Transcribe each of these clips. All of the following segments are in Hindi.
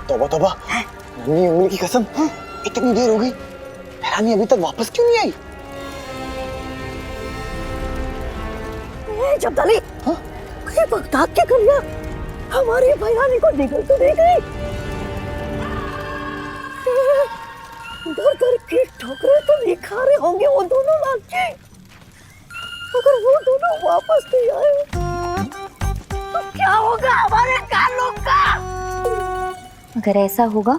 तौबा तौबा, नन्ही उंगली की कसम, इतनी देर हो गई, हैरानी अभी तक वापस क्यों नहीं आई? जब्दाली, ये बगदाद क्या कर लिया? हमारी बहरानी को निकल तो नहीं गई? डर डर के ठोकरे तो नहीं खा रहे होंगे वो दोनों लड़के। अगर वो दोनों वापस नहीं आए तो क्या होगा हमारे कालों का? अगर ऐसा होगा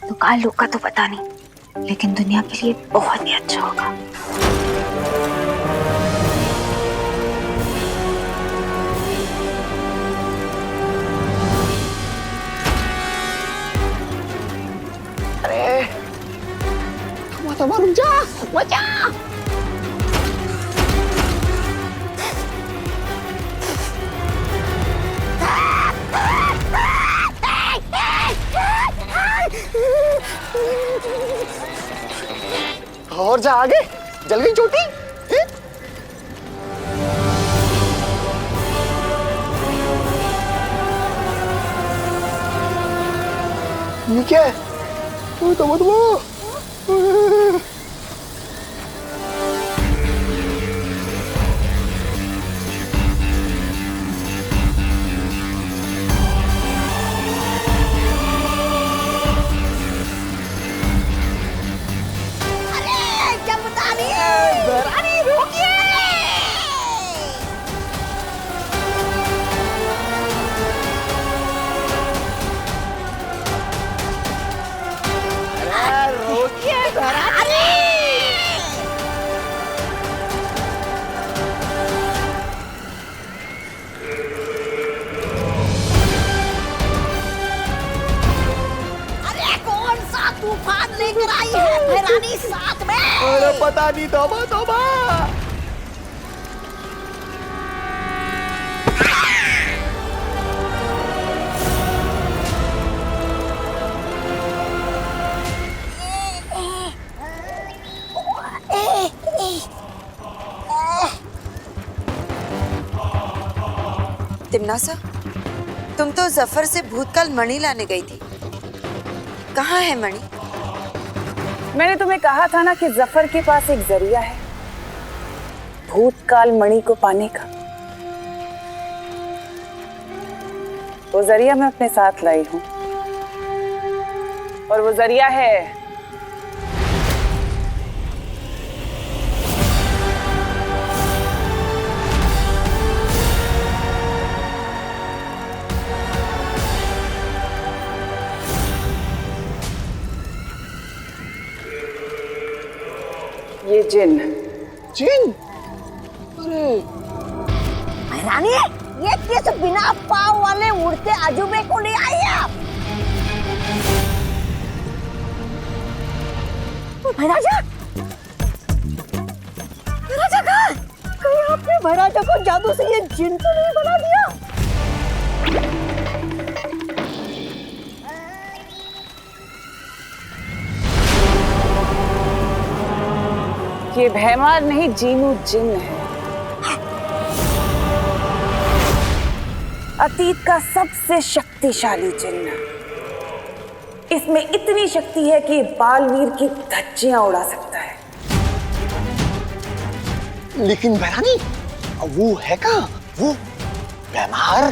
तो कालों का तो पता नहीं, लेकिन दुनिया के लिए बहुत ही अच्छा होगा। तौबा रुक जा, बचा। और जा आगे, जल गई चोटी। ये क्या है? तौबा। तूफान लेकर आई है बहरानी साथ में। अरे पता नहीं, तौबा तौबा। तिमनासा, तुम तो जफर से भूतकाल मणि लाने गई थी, कहाँ है मणि? मैंने तुम्हें कहा था ना कि जफर के पास एक जरिया है भूतकाल मणि को पाने का। वो जरिया मैं अपने साथ लाई हूं, और वो जरिया है ये जिन। जिन? अरे बहरानी, ये किस बिना पाँव वाले उड़ते अजूबे को ले आई है? भैराजा, भैराजा कहाँ? कहीं आपने भैराजा को जादू से ये जिन तो नहीं बना दिया? ये भैमार नहीं, जीनू जिन है। अतीत का सबसे शक्तिशाली जिन्न। इसमें इतनी शक्ति है कि बालवीर की धज्जियां उड़ा सकता है। लेकिन बहरानी, वो है कहाँ? वो भैमार?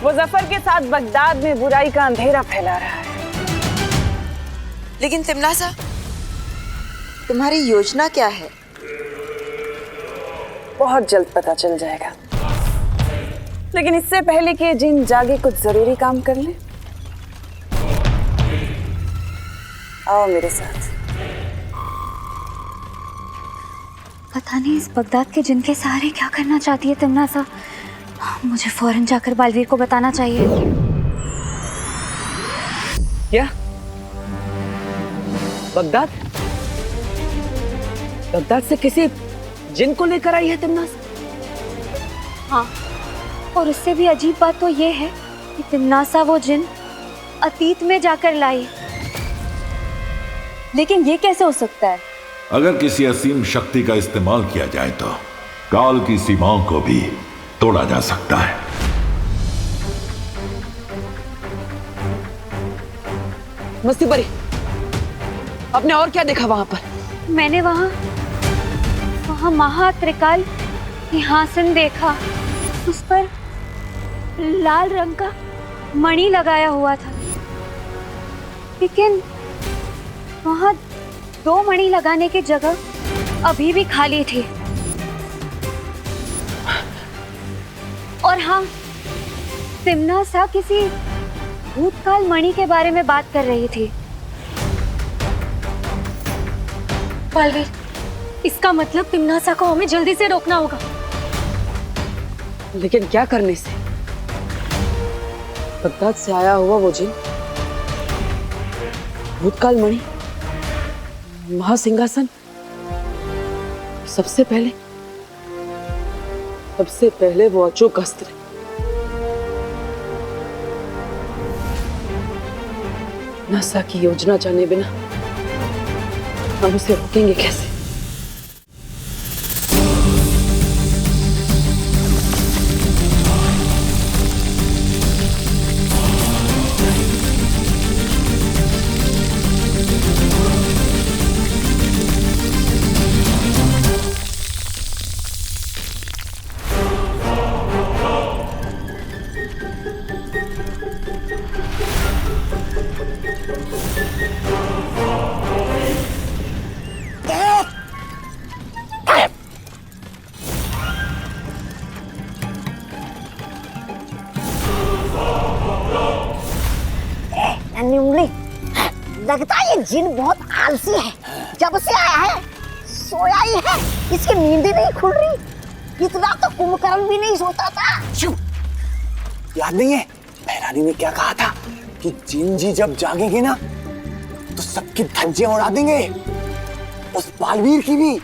वो जफर के साथ बगदाद में बुराई का अंधेरा फैला रहा है। लेकिन तिमनासा, तुम्हारी योजना क्या है? बहुत जल्द पता चल जाएगा, लेकिन इससे पहले कि जिन जागे कुछ जरूरी काम कर ले। आओ मेरे साथ। पता नहीं इस बगदाद के जिन के सहारे क्या करना चाहती है तिमनासा। मुझे फौरन जाकर बालवीर को बताना चाहिए। क्या? बगदाद? बगदाद से किसी जिन को लेकर आई है तिमनासा? हाँ, और उससे भी अजीब बात तो ये है कि तिमनासा वो जिन अतीत में जाकर लाई। लेकिन ये कैसे हो सकता है? अगर किसी असीम शक्ति का इस्तेमाल किया जाए तो काल की सीमाओं को भी तोड़ा जा सकता है। मस्ती परी, आपने और क्या देखा वहां पर? मैंने वहाँ महात्रिकाल सिंहासन देखा। उस पर लाल रंग का मणि लगाया हुआ था, लेकिन वहाँ 2 मणि लगाने की जगह अभी भी खाली थी। और हाँ, तिम्ना सा किसी भूतकाल मणि के बारे में बात कर रही थी। बालवीर, इसका मतलब तिम्नासा को हमें जल्दी से रोकना होगा। लेकिन क्या करने से? बगदाद से आया हुआ वो जिन, भूतकाल मणि, महासिंहासन, सबसे पहले वो अचूक अस्त्र। नासा की योजना जाने बिना हम उसे रोकेंगे कैसे? उंगली, लगता है ये जिन बहुत आलसी है। जब से आया है सोया ही है, इसकी नींद ही नहीं खुल रही। इतना तो कुंभकर्ण भी नहीं सोता था। चुप! याद नहीं है महरानी ने क्या कहा था कि जिन जी जब जागेंगे ना तो सबकी धज्जियां उड़ा देंगे, उस बालवीर की भी।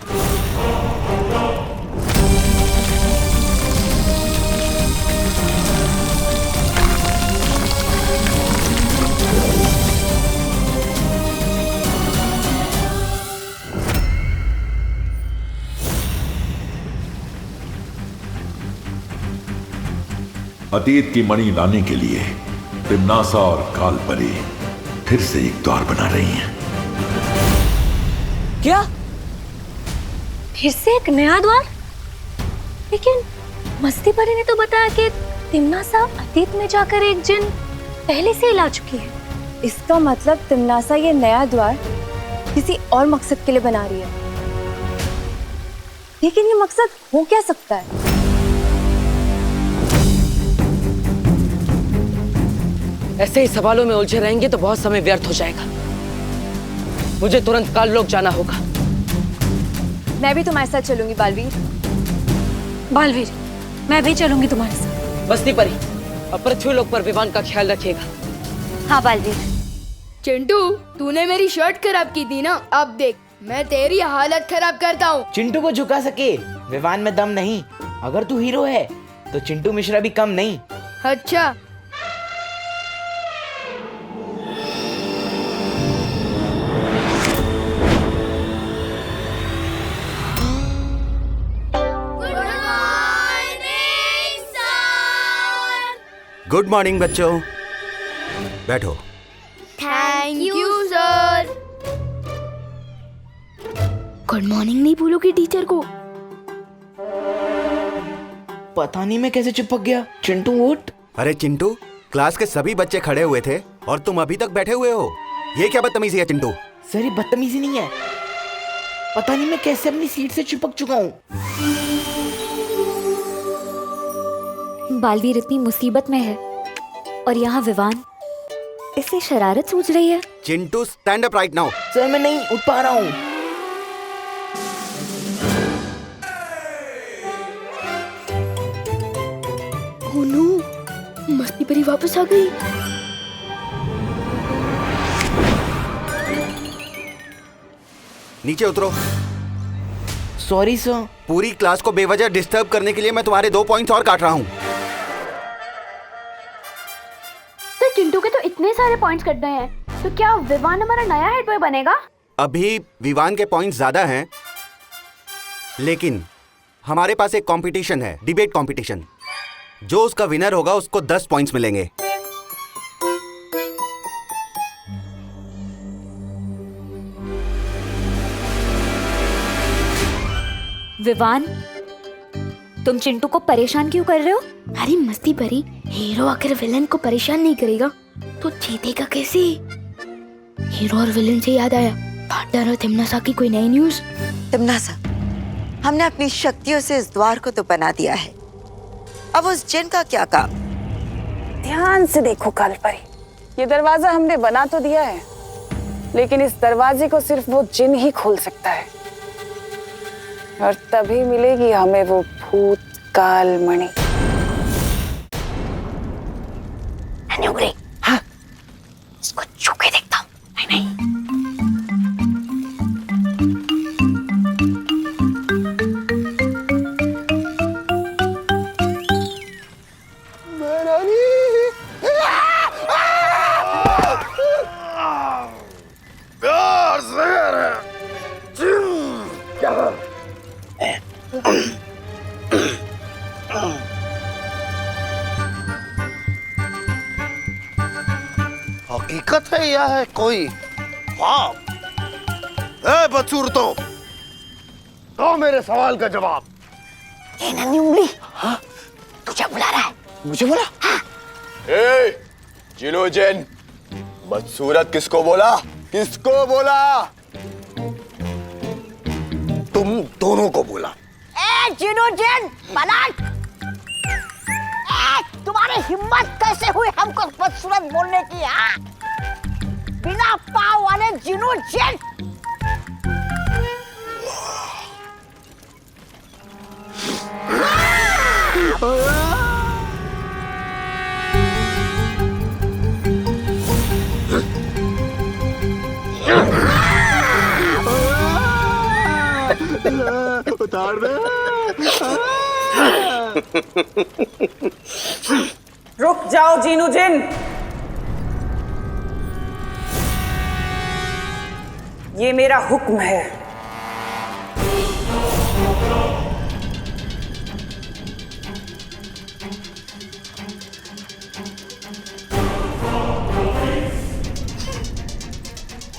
अतीत की मणि लाने के लिए तिम्नासा और कालपरी फिर से एक द्वार बना रही हैं। क्या? फिर से एक नया द्वार? लेकिन मस्ती परी ने तो बताया कि तिम्नासा अतीत में जाकर एक जिन पहले से ही ला चुकी है। इसका मतलब तिम्नासा ये नया द्वार किसी और मकसद के लिए बना रही है। लेकिन ये मकसद हो क्या सकता है? ऐसे ही सवालों में उलझे रहेंगे तो बहुत समय व्यर्थ हो जाएगा। मुझे तुरंत काललोक जाना होगा। मैं भी तुम्हारे साथ चलूंगी बालवीर। बालवीर, मैं भी चलूंगी तुम्हारे साथ। मस्ती परी, अब पृथ्वीलोक पर विमान का ख्याल रखिएगा। हाँ बालवीर। चिंटू, तूने मेरी शर्ट खराब की थी ना, अब देख मैं तेरी हालत खराब करता हूँ। चिंटू को झुका सके विमान में दम नहीं। अगर तू हीरो है तो चिंटू मिश्रा भी कम नहीं। अच्छा, गुड मॉर्निंग बच्चों, बैठो। Thank you sir. Good morning नहीं बोलोगे टीचर को? पता नहीं मैं कैसे चिपक गया। चिंटू उठ। अरे चिंटू, क्लास के सभी बच्चे खड़े हुए थे और तुम अभी तक बैठे हुए हो। ये क्या बदतमीजी है चिंटू? सर ये बदतमीजी नहीं है, पता नहीं मैं कैसे अपनी सीट से चिपक चुका हूँ। बालवीर इतनी मुसीबत में है और यहाँ विवान इसे शरारत सूझ रही है। Chintu stand up right now. Sir मैं नहीं उठ पा रहा हूँ। ओह नो, मस्ती परी वापस आ गई। नीचे उतरो। Sorry sir. पूरी क्लास को बेवजह डिस्टर्ब करने के लिए मैं तुम्हारे 2 पॉइंट्स और काट रहा हूँ। तो चिंटू के तो इतने सारे पॉइंट्स कट गए हैं, तो क्या विवान हमारा नया हेड बॉय बनेगा? अभी विवान के पॉइंट्स ज्यादा हैं, लेकिन हमारे पास एक कंपटीशन है, डिबेट कंपटीशन। जो उसका विनर होगा उसको 10 पॉइंट्स मिलेंगे। विवान, तुम चिंटू को परेशान क्यों कर रहे हो? अरे मस्ती परी, हीरो आकर विलन को परेशान नहीं करेगा तो जीतेगा कैसे? हीरो और विलन से याद आया, पार्टनर और तिमनासा की कोई नई न्यूज? तिमनासा, हमने अपनी शक्तियों से इस द्वार को तो बना दिया है, अब उस जिन का क्या काम? ध्यान से देखो कालपरी, ये दरवाजा हमने बना तो दिया है, लेकिन इस दरवाजे को सिर्फ वो जिन ही खोल सकता है, और तभी मिलेगी हमें वो भूतकाल मणि। हाँ, इसको छू के देखता हूँ। नहीं हकीकत है या है कोई ख्वाब? बदसूरतों, दो मेरे सवाल का जवाब। ये नन्ही उंगली, हाँ, तुझे बुला रहा है। मुझे बोला? हाँ। जिनो जिन, बदसूरत किसको बोला? किसको बोला? तुम दोनों को बोला। जिनो जिन, पलट! तुम्हारी हिम्मत कैसे हुई हमको बदसूरत बोलने की? हाँ, बिना पाँव वाले जिनो जिन! उतार दे। रुक जाओ जीनू जिन, ये मेरा हुक्म है।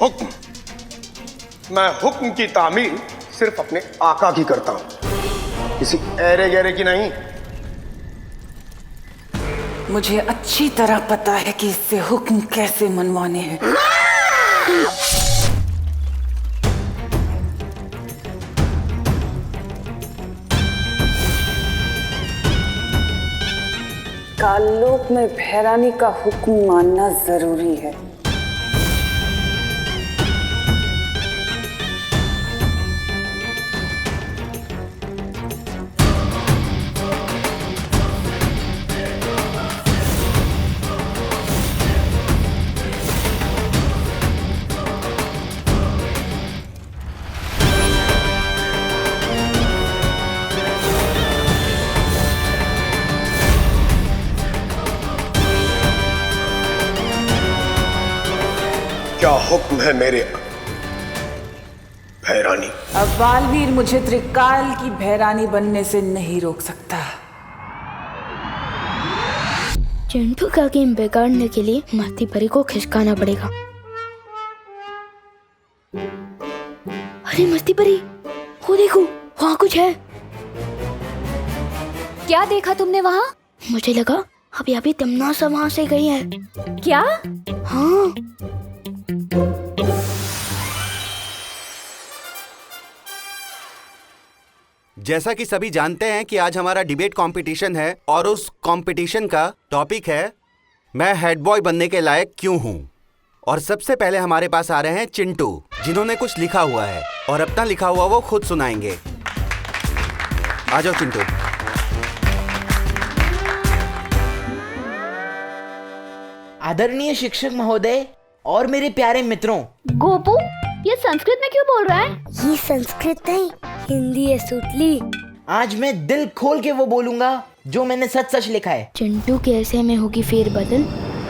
हुक्म? मैं हुक्म की तामील सिर्फ अपने आका की करता हूं, किसी ऐरे गहरे की नहीं। मुझे अच्छी तरह पता है कि इससे हुक्म कैसे मनवाने हैं। काललोक में भैरानी का हुक्म मानना जरूरी है। क्या हुक्म है मेरे भैरानी? अब बालवीर मुझे त्रिकाल की भैरानी बनने से नहीं रोक सकता। चिंटू का गेम बिगाड़ने के लिए मस्ती परी को खिसकाना पड़ेगा। अरे मस्ती परी, वो देखो, वहाँ कुछ है। क्या देखा तुमने वहाँ? मुझे लगा अभी तिमनासा वहाँ से गई है। क्या? हाँ। जैसा कि सभी जानते हैं कि आज हमारा डिबेट कंपटीशन है और उस कंपटीशन का टॉपिक है मैं हेड बॉय बनने के लायक क्यों हूं। और सबसे पहले हमारे पास आ रहे हैं चिंटू, जिन्होंने कुछ लिखा हुआ है और अपना लिखा हुआ वो खुद सुनाएंगे। आ जाओ चिंटू। आदरणीय शिक्षक महोदय और मेरे प्यारे मित्रों। गोपू, ये संस्कृत में क्यों बोल रहा है? ये संस्कृत नहीं, हिंदी है सुतली। आज मैं दिल खोल के वो बोलूंगा जो मैंने सच सच लिखा है। चिंटू के ऐसे में होगी फेरबदल,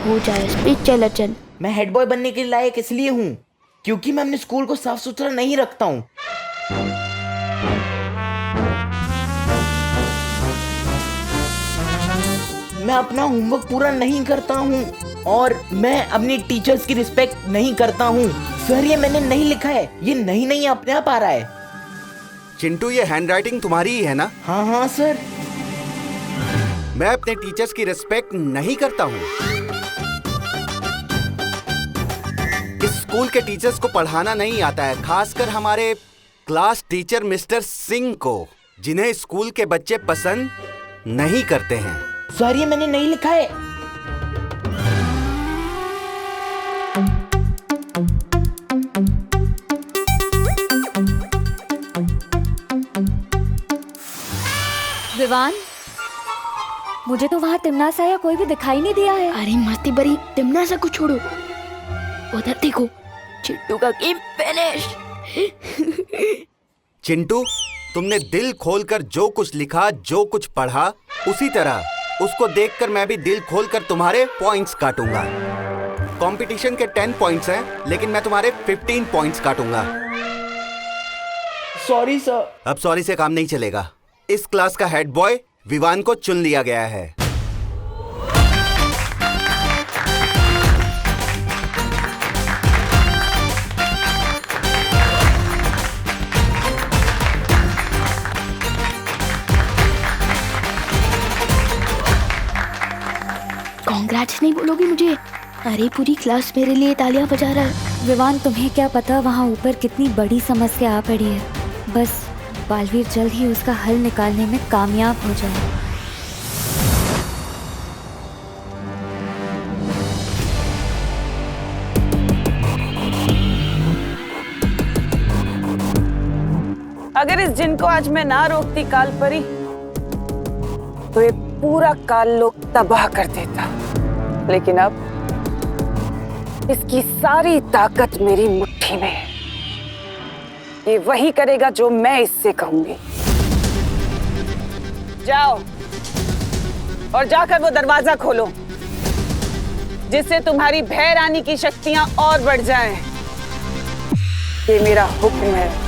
हो जाए स्पीच चलचल। मैं हेड बॉय बनने के लायक इसलिए हूँ क्योंकि मैं अपने स्कूल को साफ सुथरा नहीं रखता हूँ। मैं अपना होमवर्क पूरा नहीं करता हूँ और मैं अपनी टीचर्स की रिस्पेक्ट नहीं करता हूँ। सर, ये मैंने नहीं लिखा है, ये नहीं अपने आप आ रहा है। चिंटू, ये हैंडराइटिंग तुम्हारी ही है ना? हाँ हाँ सर। मैं अपने टीचर्स की रिस्पेक्ट नहीं करता हूँ। इस स्कूल के टीचर्स को पढ़ाना नहीं आता है, खासकर हमारे क्लास टीचर मिस्टर सिंह को, जिन्हें स्कूल के बच्चे पसंद नहीं करते हैं। सर ये मैंने नहीं लिखा है। विवान, मुझे तो वहाँ तिमनासा या कोई भी दिखाई नहीं दिया है। अरे मस्ती बरी, तिमनासा को छोड़ो, उधर देखो, चिट्टू का गेम फिनिश। चिंटू, तुमने दिल खोलकर जो कुछ लिखा, जो कुछ पढ़ा, उसी तरह उसको देखकर मैं भी दिल खोलकर तुम्हारे पॉइंट्स काटूंगा। कंपटीशन के 10 पॉइंट्स हैं, लेकिन मैं तुम्हारे 15 पॉइंट्स काटूंगा। Sorry sir. अब सॉरी से काम नहीं चलेगा। इस क्लास का हेड बॉय विवान को चुन लिया गया है। कांग्रेट्स नहीं बोलोगी मुझे? अरे पूरी क्लास मेरे लिए तालियां बजा रहा है। विवान, तुम्हें क्या पता वहाँ ऊपर कितनी बड़ी समस्या आ पड़ी है। बस बालवीर जल्द ही उसका हल निकालने में कामयाब हो जाए। अगर इस जिन को आज मैं ना रोकती कालपरी, तो ये पूरा काल लोक तबाह कर देता। लेकिन अब इसकी सारी ताकत मेरी मुट्ठी में है। ये वही करेगा जो मैं इससे कहूंगी। जाओ और जाकर वो दरवाजा खोलो, जिससे तुम्हारी भय रानी की शक्तियां और बढ़ जाएं। ये मेरा हुक्म है।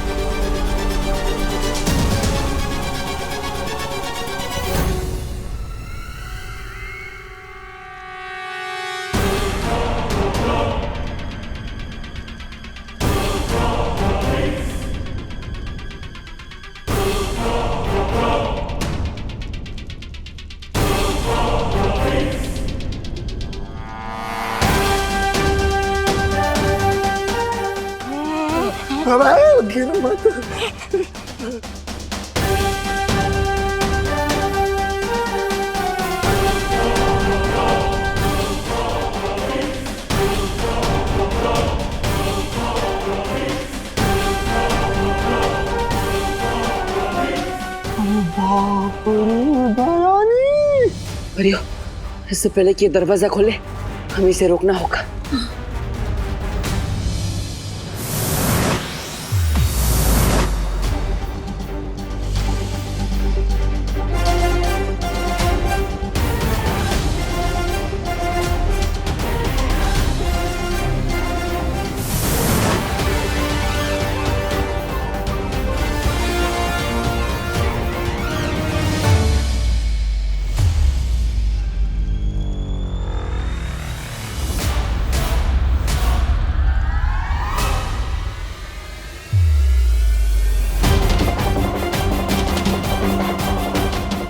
गिर मत। परियो, इससे पहले कि ये दरवाजा खोले, हमें इसे रोकना होगा।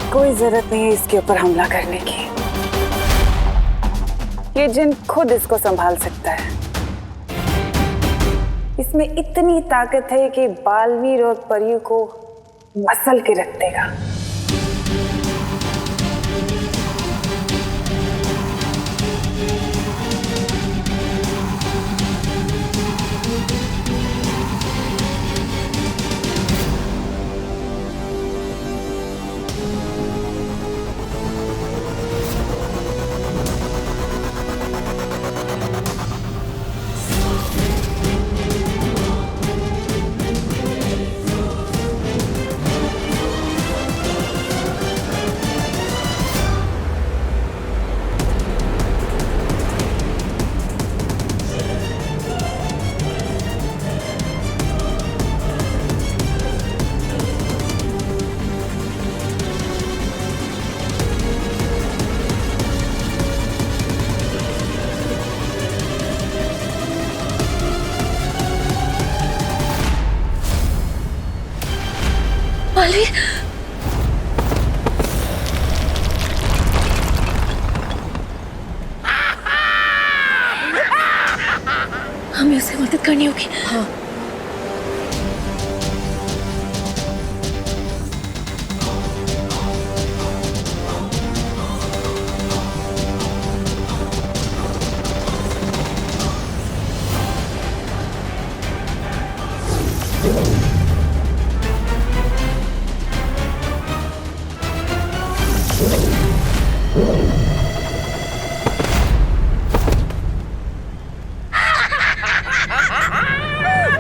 कोई जरूरत नहीं है इसके ऊपर हमला करने की। ये जिन खुद इसको संभाल सकता है। इसमें इतनी ताकत है कि बालवीर और परियों को मसल के रख देगा। हमें उसे मदद करनी होगी। हाँ।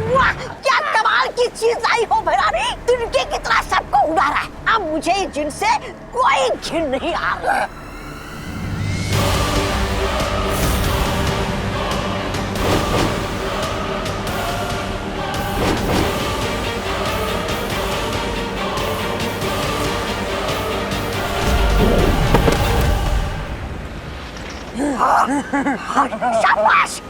वाह, क्या कमाल की चीज आई हो भैरानी, तिनके की तरह सबको उड़ा रहा है। अब मुझे जिनसे कोई घिन नहीं आ रहा। शाबाश।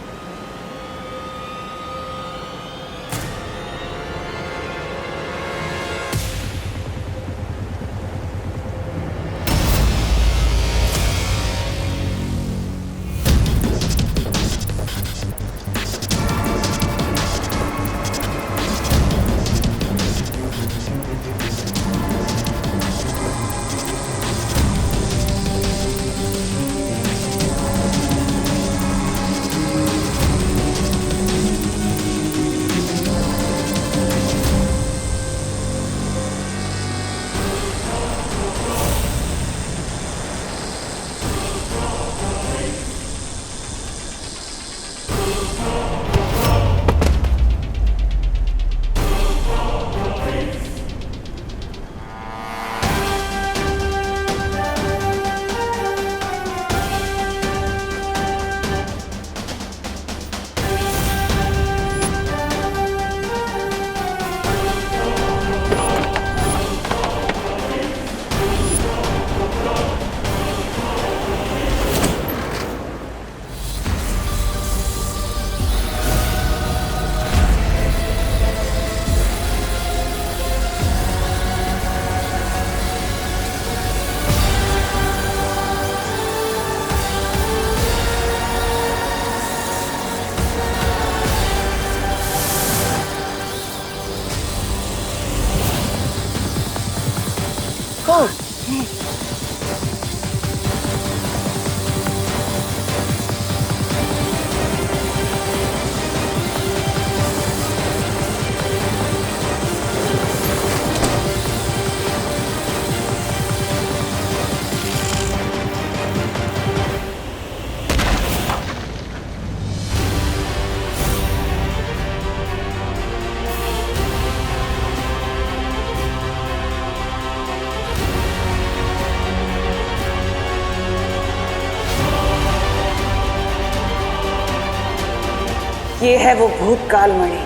ये है वो भूतकाल मणि।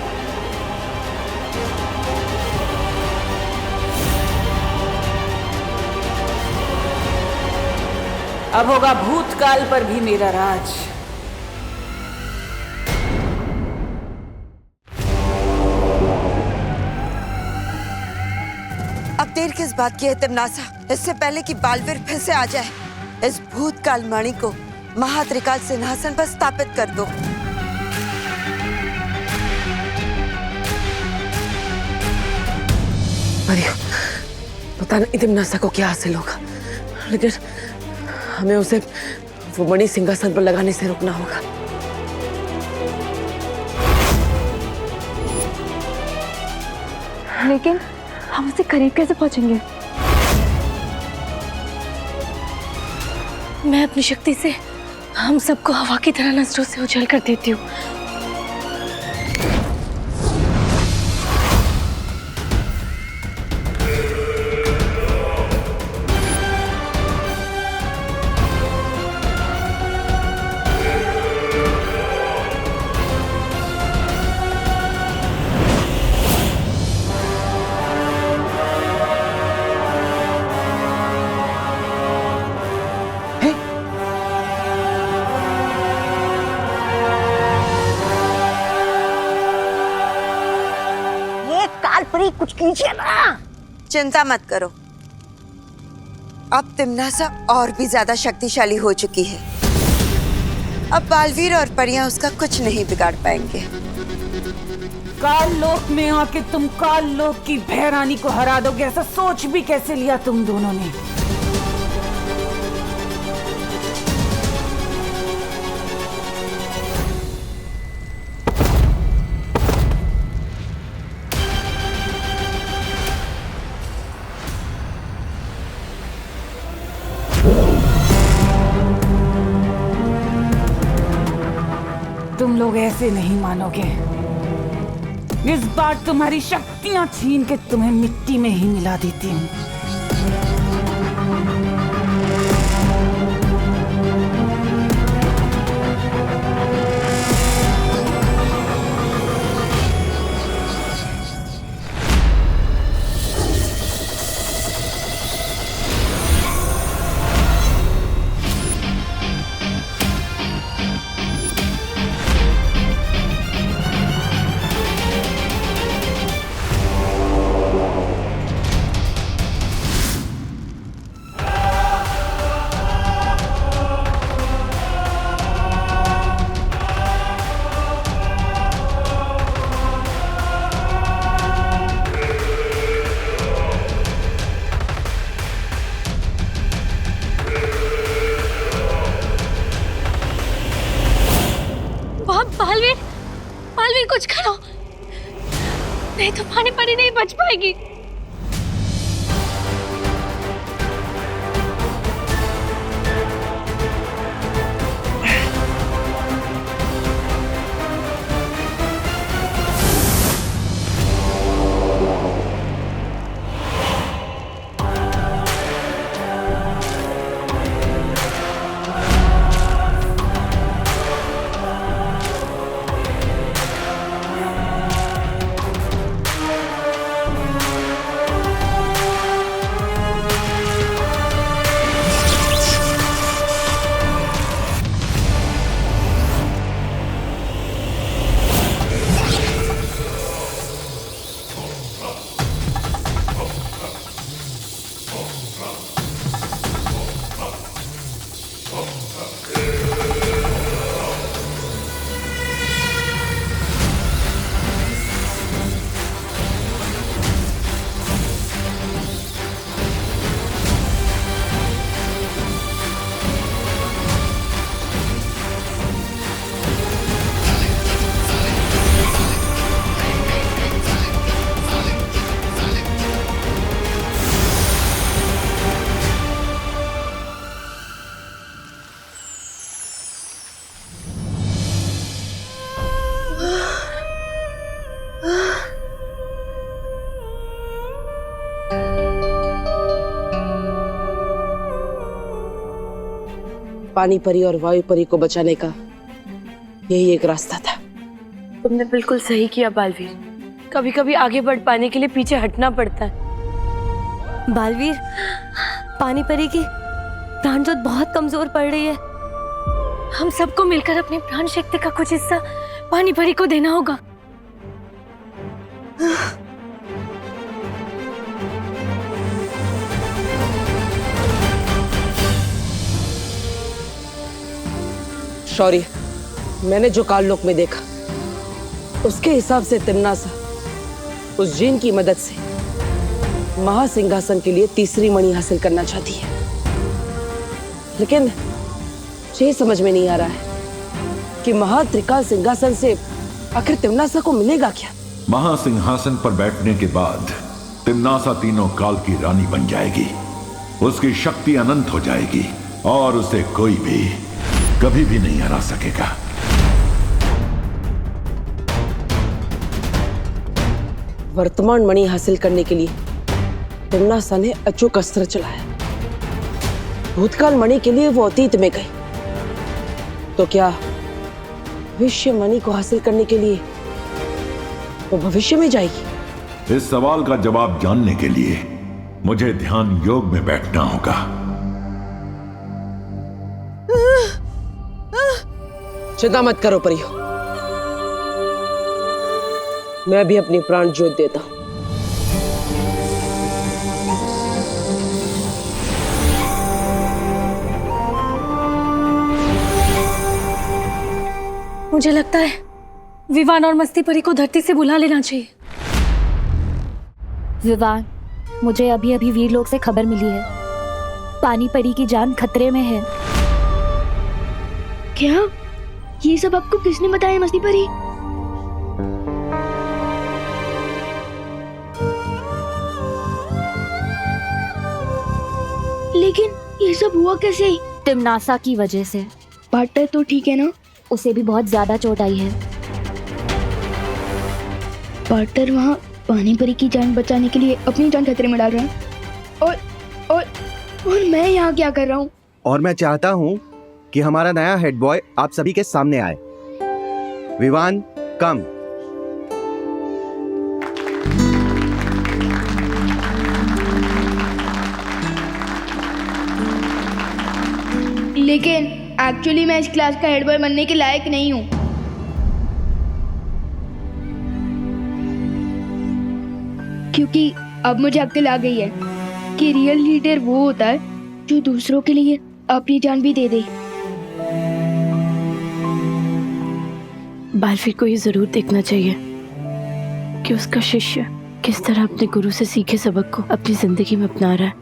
अब होगा भूतकाल पर भी मेरा राज। अब देर किस बात की है तिमनासा? इससे पहले कि बालवीर फिर से आ जाए, इस भूतकाल मणि को महात्रिकाल सिंहासन पर स्थापित कर दो। पता नहीं तिमनासा को क्या हासिल होगा, लेकिन हमें उसे वो मणि सिंहासन पर लगाने से रोकना होगा। लेकिन हम उससे करीब कैसे पहुंचेंगे? मैं अपनी शक्ति से हम सबको हवा की तरह नजरों से उछल कर देती हूँ। कालपरी कुछ कीजिए ना। चिंता मत करो, अब तिमनासा और भी ज्यादा शक्तिशाली हो चुकी है। अब बालवीर और परियां उसका कुछ नहीं बिगाड़ पाएंगे। काल लोक में आके तुम काल लोक की भैरानी को हरा दोगे, ऐसा सोच भी कैसे लिया तुम दोनों ने? तुम लोग ऐसे नहीं मानोगे। इस बार तुम्हारी शक्तियां छीन के तुम्हें मिट्टी में ही मिला देती हूँ। बालवीर, बालवीर कुछ करो, नहीं तो पानी परी नहीं बच पाएगी। पानी परी और वायु परी को बचाने का यही एक रास्ता था। तुमने बिल्कुल सही किया बालवीर, कभी कभी आगे बढ़ पाने के लिए पीछे हटना पड़ता है। बालवीर, पानी परी की प्राण ज्योत बहुत कमजोर पड़ रही है। हम सबको मिलकर अपनी प्राण शक्ति का कुछ हिस्सा पानी परी को देना होगा। शौर्य, मैंने जो काललोक में देखा उसके हिसाब से तिम्नासा उस जिन की मदद से महासिंहासन के लिए तीसरी मणि हासिल करना चाहती है, लेकिन ये समझ में नहीं आ रहा है कि महात्रिकाल सिंहासन से आखिर तिम्नासा को मिलेगा क्या। महासिंहासन पर बैठने के बाद तिम्नासा तीनों काल की रानी बन जाएगी, उसकी शक्ति अनंत हो जाएगी और उसे कोई भी कभी भी नहीं हरा सकेगा। वर्तमान मणि हासिल करने के लिए तिम्नासा ने अचूक अस्त्र चलाया। भूतकाल मणि के लिए वो अतीत में गई, तो क्या भविष्य मणि को हासिल करने के लिए वो भविष्य में जाएगी? इस सवाल का जवाब जानने के लिए मुझे ध्यान योग में बैठना होगा। चिंता मत करो परियो, मैं भी अपनी प्राण ज्योत देता हूं। मुझे लगता है विवान और मस्ती परी को धरती से बुला लेना चाहिए। विवान, मुझे अभी अभी वीर लोग से खबर मिली है, पानी परी की जान खतरे में है। क्या? ये सब आपको किसने बताया मस्ती परी? लेकिन ये सब हुआ कैसे? तिमनासा की वजह से। पार्टनर तो ठीक है ना? उसे भी बहुत ज्यादा चोट आई है। पार्टनर वहाँ पानी परी की जान बचाने के लिए अपनी जान खतरे में डाल रहा है और मैं यहाँ क्या कर रहा हूँ? और मैं चाहता हूँ कि हमारा नया हेड बॉय आप सभी के सामने आए। विवान, कम। लेकिन एक्चुअली मैं इस क्लास का हेड बॉय बनने के लायक नहीं हूँ। क्योंकि अब मुझे अक्ल आ गई है कि रियल लीडर वो होता है जो दूसरों के लिए अपनी जान भी दे दे। बालवीर को ये जरूर देखना चाहिए कि उसका शिष्य किस तरह अपने गुरु से सीखे सबक को अपनी जिंदगी में अपना रहा है।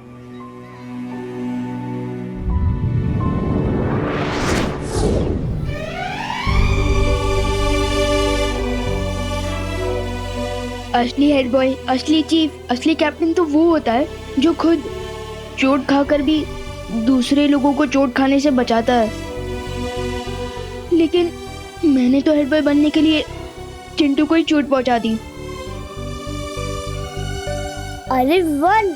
असली हेड बॉय, असली चीफ, असली कैप्टन तो वो होता है जो खुद चोट खाकर भी दूसरे लोगों को चोट खाने से बचाता है। लेकिन मैंने तो हेड बॉय बनने के लिए चिंटू को ही चोट पहुंचा दी। अरे वन,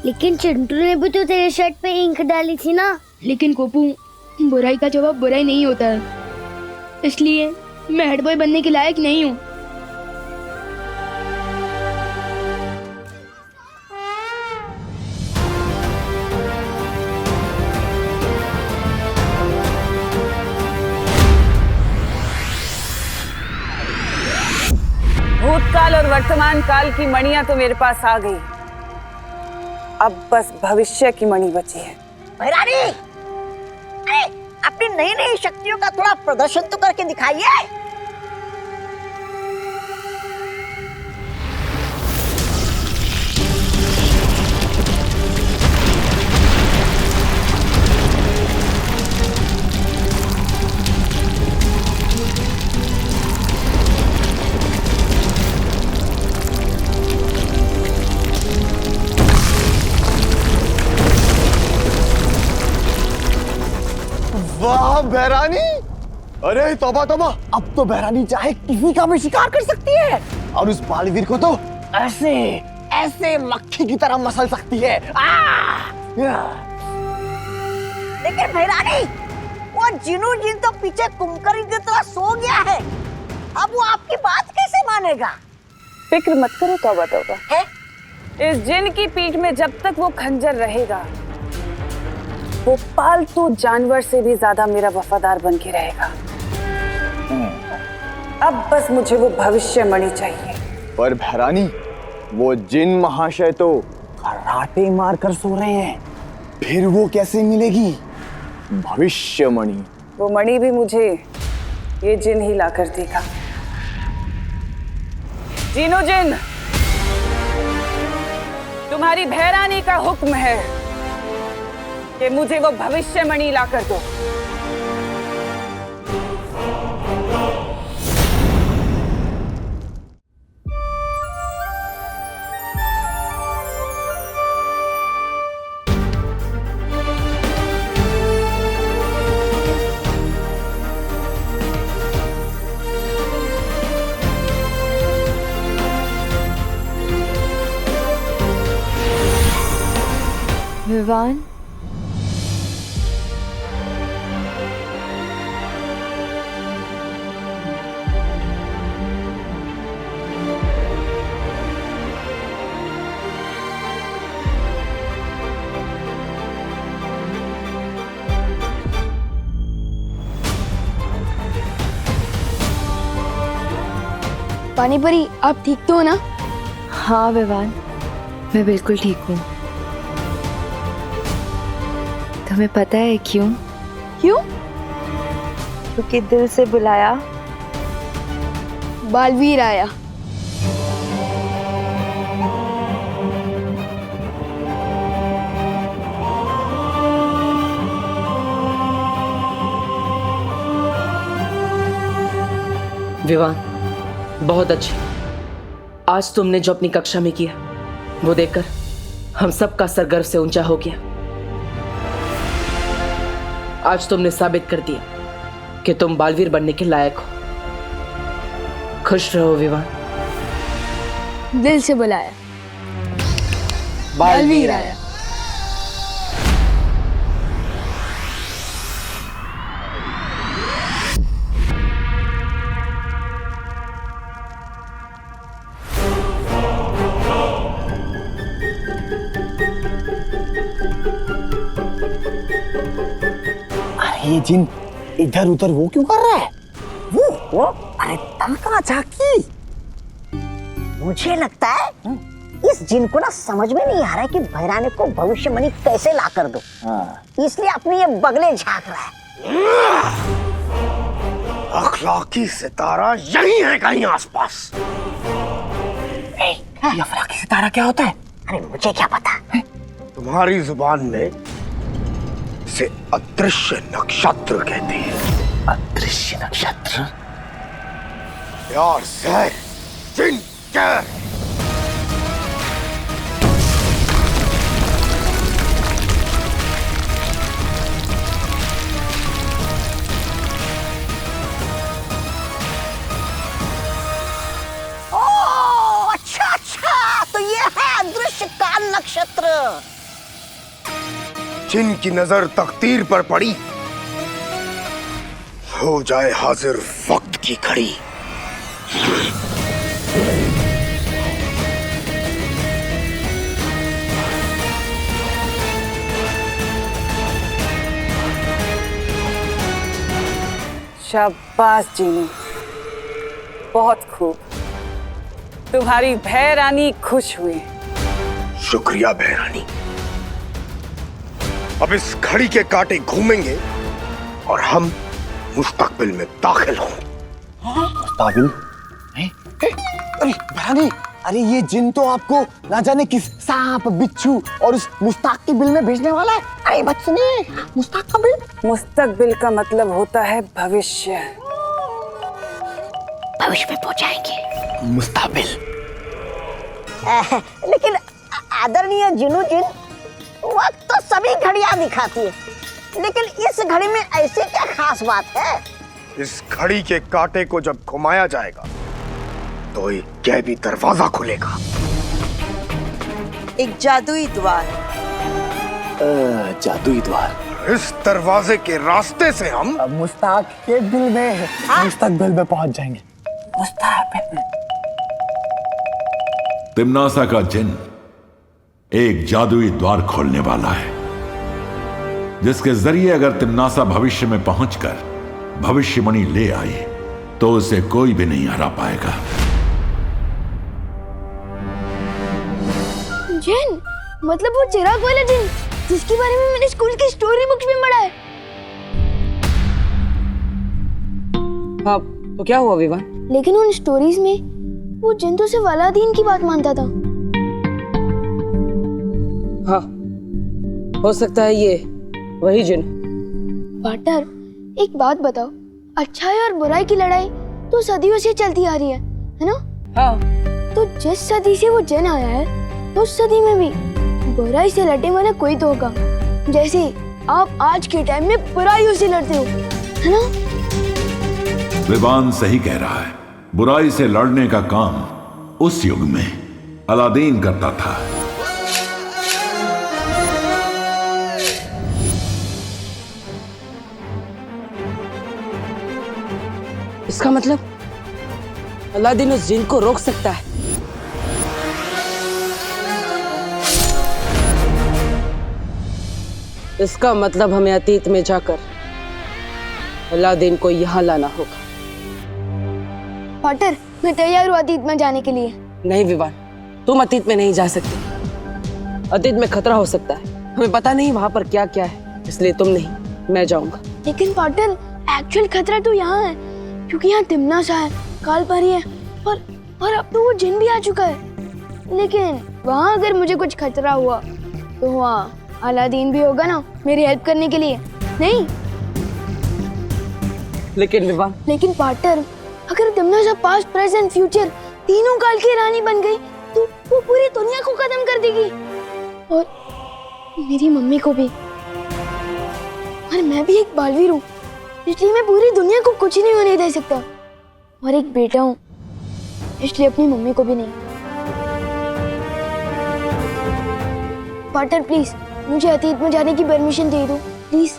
लेकिन चिंटू ने भी तो तेरे शर्ट पे इंक डाली थी ना। लेकिन गोपू, बुराई का जवाब बुराई नहीं होता है, इसलिए मैं हेड बॉय बनने के लायक नहीं हूँ। भूतकाल और वर्तमान काल की मणियां तो मेरे पास आ गई, अब बस भविष्य की मणि बची है। भैरानी, अरे अपनी नई नई शक्तियों का थोड़ा प्रदर्शन तो करके दिखाइए। वाह बहरानी, अरे तौबा तौबा, अब तो बहरानी चाहे किसी का भी शिकार कर सकती है और उस बालवीर को तो ऐसे ऐसे मक्खी की तरह मसल सकती है। लेकिन भैरानी, वो जिनू जिन तो पीछे कुमकरी की तरह सो गया है, अब वो आपकी बात कैसे मानेगा? फिक्र मत करो तौबा तौबा, इस जिन की पीठ में जब तक वो खंजर रहेगा, वो पालतू जानवर से भी ज्यादा मेरा वफादार बन के रहेगा। अब बस मुझे वो भविष्य मणि चाहिए। पर बहरानी, वो जिन महाशय तो कराटे मार कर सो रहे हैं, फिर वो कैसे मिलेगी भविष्य मणि? वो मणि भी मुझे ये जिन ही ला कर देगा। जिनो जिन, तुम्हारी भैरानी का हुक्म है कि मुझे वो भविष्य मणि ला कर दो। विवान, पानी परी, आप ठीक तो हो ना? हाँ विवान, मैं बिल्कुल ठीक हूँ। तुम्हें पता है क्यों? क्यों? क्योंकि दिल से बुलाया बालवीर आया। विवान, बहुत अच्छी। आज तुमने जो अपनी कक्षा में किया वो देखकर हम सबका सर गर्व से ऊंचा हो गया। आज तुमने साबित कर दिया कि तुम बालवीर बनने के लायक हो। खुश रहो विवान। दिल से बुलाया बालवीर आया। ये जिन इधर उधर वो क्यों कर रहा है? वो अरे तनका झाकी। मुझे लगता है इस जिन को ना समझ में नहीं आ रहा है कि भैरानी को भविष्यवाणी कैसे ला कर दो। इसलिए अपने ये बगले झांक रहा है। अखलाकी सितारा यही है कहीं आसपास। ये अखलाकी सितारा क्या होता है? अरे मुझे क्या पता। तुम्हारी जुबान में इसे अदृश्य नक्षत्र कहते हैं। अदृश्य नक्षत्र? यार जहर, जिन जहर। ओ अच्छा, तो ये है अदृश्य काल नक्षत्र। जिनकी नजर तकदीर पर पड़ी, हो जाए हाजिर वक्त की घड़ी। शाबाश जीनू, बहुत खूब। तुम्हारी भैरानी खुश हुई। शुक्रिया भैरानी। अब इस घड़ी के कांटे घूमेंगे और हम मुस्तकबिल में दाखिल हों। मुस्तकबिल? अरे भैरानी, अरे ये जिन तो आपको ना जाने किस सांप, बिच्छू और उस मुस्तकबिल में भेजने वाला है। अरे बात सुनिए, मुस्तकबिल का मतलब होता है भविष्य। भविष्य में पहुंचाएंगे। मुस्तकबिल। लेकिन आदरणीय जिनू जिन, वक्त तो सभी घड़ियां दिखाती है, लेकिन इस घड़ी में ऐसी क्या खास बात है? इस घड़ी के कांटे को जब घुमाया जाएगा तो एक गैबी दरवाजा खुलेगा। एक जादुई द्वार। जादुई द्वार। इस दरवाजे के रास्ते से हम मुस्तकबिल में पहुंच जाएंगे। मुस्तकबिल। तिम्नासा का जिन एक जादुई द्वार खोलने वाला है, जिसके जरिए अगर तिम्नासा भविष्य में पहुंचकर भविष्यवाणी ले आई तो उसे कोई भी नहीं हरा पाएगा। जिन, मतलब वो चिराग वाला जिन जिसके बारे में मैंने स्कूल की स्टोरी बुक्स में पढ़ा है। हाँ, तो क्या हुआ विवान? लेकिन उन स्टोरीज में वो जिन तो सिर्फ अलादीन की बात मानता था। हाँ, हो सकता है ये वही जिन। पार्टनर, एक बात बताओ, अच्छाई और बुराई की लड़ाई तो सदियों से चलती आ रही है ना? हाँ। तो जिस सदी से वो जिन आया है, उस सदी में भी बुराई से लड़ने वाला कोई तो होगा, जैसे आप आज के टाइम में बुराइयों से लड़ते हो, है ना? विवान सही कह रहा है। बुराई से लड़ने का काम उस युग में अलादीन करता था। इसका मतलब अलादीन उस जिन को रोक सकता है। इसका मतलब हमें अतीत में जाकर अलादीन को यहाँ लाना होगा। पार्टनर, मैं तैयार हूँ अतीत में जाने के लिए। नहीं विवान, तुम अतीत में नहीं जा सकते। अतीत में खतरा हो सकता है, हमें पता नहीं वहां पर क्या क्या है, इसलिए तुम नहीं, मैं जाऊंगा। लेकिन पार्टनर, एक्चुअल खतरा तो यहाँ है, क्योंकि यहाँ तिमनासा है, काल परी है, और अब तो वो जिन भी आ चुका है। लेकिन वहाँ अगर मुझे कुछ खतरा हुआ तो वहाँ अलादीन भी होगा ना, मेरी हेल्प करने के लिए। नहीं लेकिन पार्टनर, अगर तिमनासा पास्ट प्रेजेंट फ्यूचर तीनों काल की रानी बन गई तो वो पूरी दुनिया को खत्म कर देगी, और मेरी मम्मी को भी। और मैं भी एक बालवीर हूँ, इसलिए मैं पूरी दुनिया को कुछ नहीं होने दे सकता। और एक बेटा हूँ, इसलिए अपनी मम्मी को भी नहीं। पार्टनर प्लीज मुझे अतीत में जाने की परमिशन दे दो, प्लीज।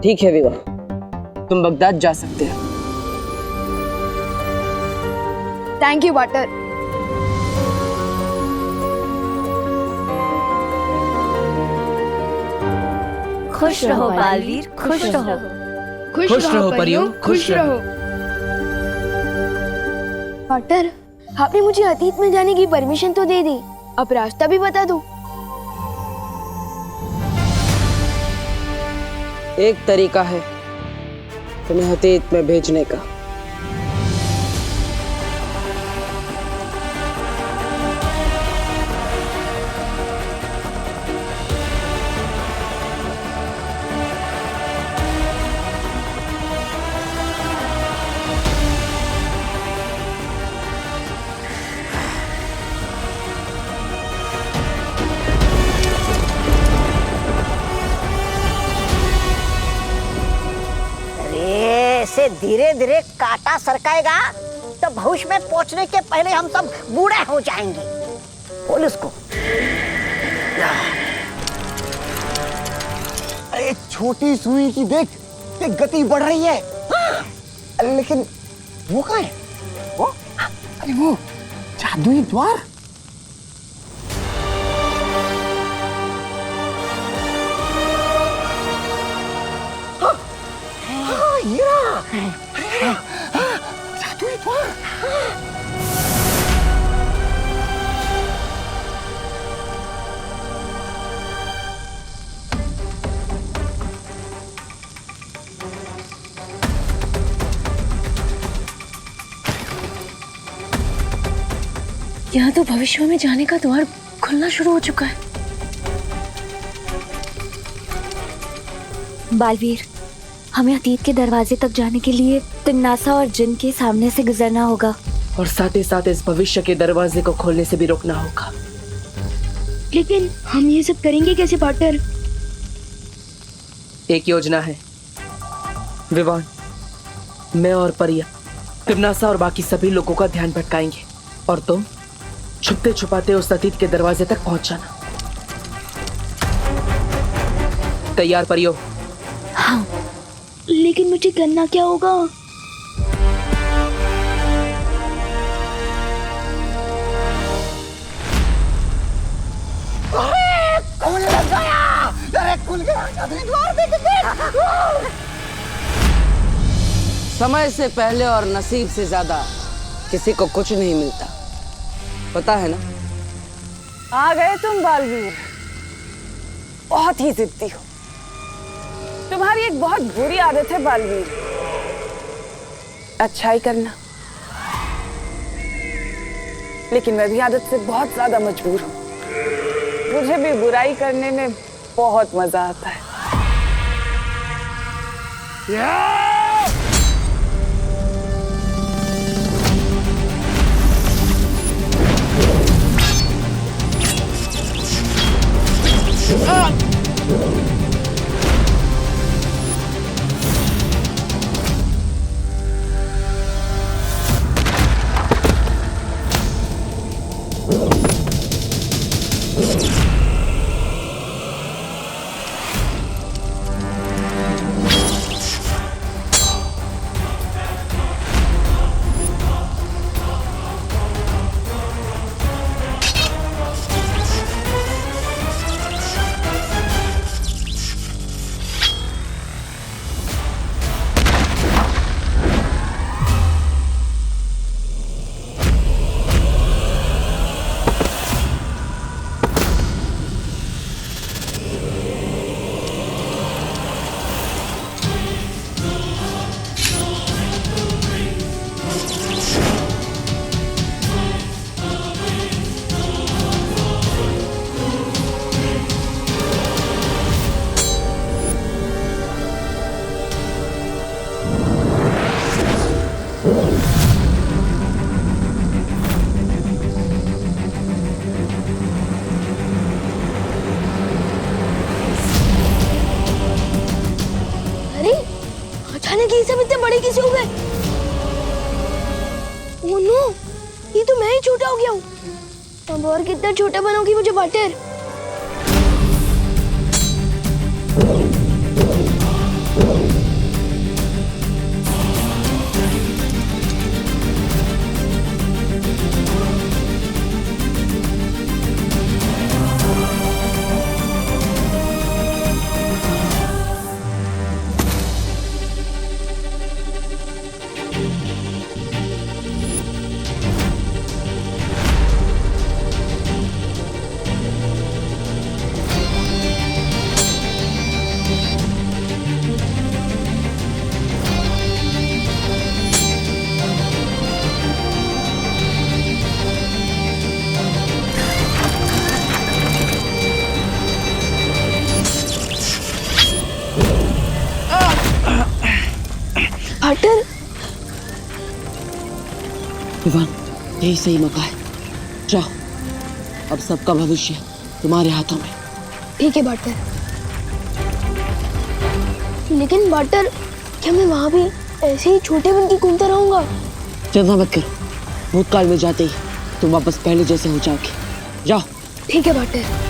ठीक है विवा, तुम बगदाद जा सकते हो। Thank you partner. खुश रहो बालवीर, खुश रहो। खुश रहो परियों, खुश रहो। पार्टनर, आपने मुझे अतीत में जाने की परमिशन तो दे दी, अब रास्ता भी बता दो। एक तरीका है तुम्हें अतीत में भेजने का। ऐसे धीरे धीरे कांटा सरकाएगा तो भविष्य में पहुंचने के पहले हम सब बूढ़े हो जाएंगे। बोल उसको। अरे छोटी सुई की देख, ये गति बढ़ रही है। लेकिन वो कहाँ है? वो? अरे वो जादुई द्वार। जादुई द्वार। यहाँ तो भविष्य में जाने का द्वार खुलना शुरू हो चुका है। बालवीर, हमें अतीत के दरवाजे तक जाने के लिए तिमनासा और जिन के सामने से गुजरना होगा, और साथ ही साथ इस भविष्य के दरवाजे को खोलने से भी रोकना होगा। लेकिन हम ये सब करेंगे कैसे पार्टनर? एक योजना है विवान। मैं और परिया तिमनासा और बाकी सभी लोगों का ध्यान भटकाएंगे, और तुम छुपते छुपाते उस अतीत के दरवाजे तक पहुंच जाना। तैयार परियो? हाँ, लेकिन मुझे करना क्या होगा? अरे खुल गया! अरे खुल गया! जादुई द्वार देख! समय से पहले और नसीब से ज्यादा किसी को कुछ नहीं मिलता, पता है ना? आ गए तुम बालवीर, बहुत ही जिद्दी हो। तुम्हारी एक बहुत बुरी आदत है बालवीर, अच्छाई करना। लेकिन मैं भी आदत से बहुत ज्यादा मजबूर हूँ। मुझे भी बुराई करने में बहुत मजा आता है। बड़े कैसे हो गए? ओह नो, ये तो मैं ही छोटा हो गया हूँ। अब और कितना छोटा बनाओगी मुझे बटर? बटर, विवान, यही सही मौका है। जाओ, अब सबका भविष्य तुम्हारे हाथों में। ठीक है बटर। लेकिन बटर, क्या मैं वहाँ भी ऐसे ही छोटे बन के घूमता रहूंगा? चिंता मत करो, भूतकाल में जाते ही तुम वापस पहले जैसे हो जाओगे। जाओ। ठीक है बटर।